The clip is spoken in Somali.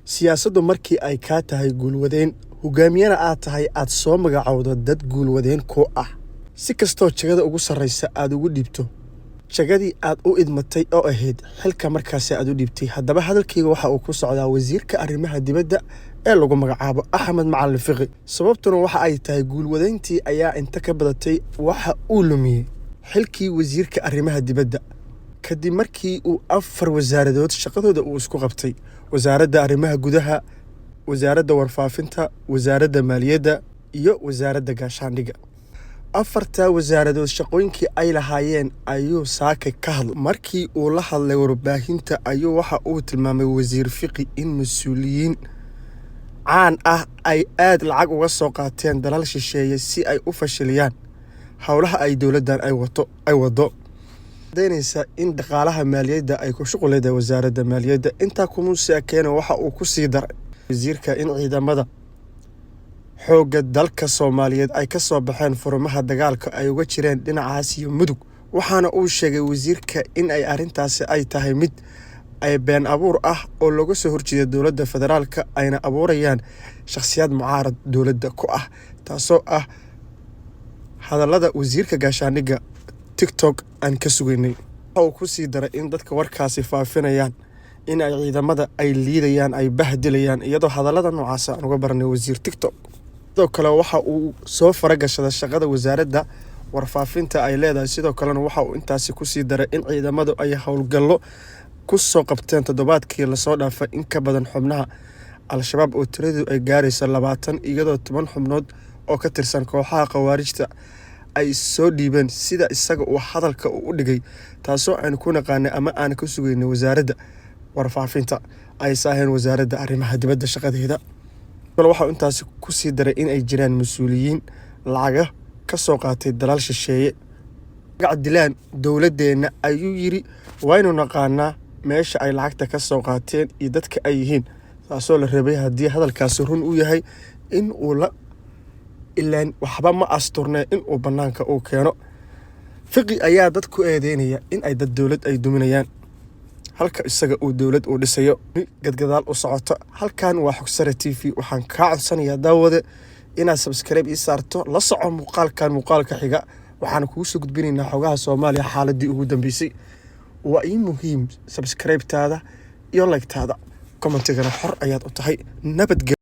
siyaasaddu markii ay ka tahay guulwadeen hogaamiyana aad tahay aad soo magacowdo dad guulwadeen ku ah si kastoo jagada ugu sarreysa aad ugu dhibto jagadii aad u idmatay oo ahayd xilka markaas aad u dhibtay haddaba hadalkayga waxa uu ku socdaa wasiirka arrimaha dibadda ee lagu magacaabo Axmed Macalin Fiqi sababtuna waxa ay tahay guulwadeyntii ayaa inta ka badatay waxa uu lumiyay xilkii wasiirka arrimaha dibadda kadib markii uu 4 wasaaradood shaqadooda uu isku qabtay wasaaradda arrimaha gudaha wasaaradda warfaafinta wasaaradda maaliyadda iyo wasaaradda gaashaandhigga 4 wasaaradood shaqooyinkii ay lahaayeen ayuu saaka ka hadlay markii uu la hadlay warbaahinta ayuu waxa uu tilmaamay wasiir Fiqi in mas'uuliyiin caan ah ay aad lacag uga soo qaateen dalal shisheeye si ay u fashiliyaan hawlaha ay dawladdan ay wado deynaysa in dhaqaalaha maaliyadda ay ku shuquleeday wasaaradda maaliyadda inta kuma saakeeno waxa uu ku sii daray wasiirka in ciidamada xoogga dalka Soomaaliyeed ay ka soo baxeen furmaha dagaalka ay uga jireen dhinacaas iyo mudug waxaana uu sheegay wasiirka in ay arintaasi ay tahay mid ay been abuur ah oo laga soo horjeedo dawladda federaalka ayna abuurayaan shakhsiyaad mucaarad dawladda ku ah taasoo ah hadallada wasiirka gaashaandhigga TikTok aan ka sugaynay waxa uu ku sii daray in dadka warkaasi faafinayaan in ay ciidamada ay liidayaan ay bahdilayaan iyadoo hadallada noocaas aan uga baranay wasiir TikTok sidoo kale waxa uu soo faragashaday shaqada wasaaradda warfaafinta ay leedahay sidoo kalena waxa uu intaasi ku sii daray in ciidamadu ay howlgallo ku soo qabteen toddobaadkii la soo dhaafay in ka badan xubnaha al-shabaab oo tiradu ay gaarayso 20 iyadoo 10 xubnood oo ka tirsan kooxaha khawaarijta ay soo dhiibeen sida isaga uu hadalka u dhigay taasoo aan ku naqaanay ama aan ka sugaynay wasaaradda warfaafinta ay saaheen wasaaradda arrimaha dibadda shaqadeeda waxa intaas ku sii daray in ay jiraan mas'uuliyiin lacag ka soo qaatay dalal shisheeye gacdilaan dawladdeena ayuu yiri waynu naqaanaa meesha ay lacagta ka soo qaateen iyo dadka ay yihiin taasoo la rabay haddii hadalkaasi run u yahay in uu la ilaan waxba ma asturne in uu banaanka uu keeno Fiqi ayaa dad ku eedeynaya in ay dad dawlad ay duminayaan halka isaga uu dawlad u dhisayo gadgadaal u socoto halkan waa Xogsare TV waxaan ka codsanayaa daawade inaad subscribe ii saarto la soco muuqaalka xiga waxaan kugu soo gudbinaynaa xogaha Soomaaliya xaaladii ugu dambeysay waa muhiim subscribe taada iyo like taada comment-gana xor ayaad u tahay nabad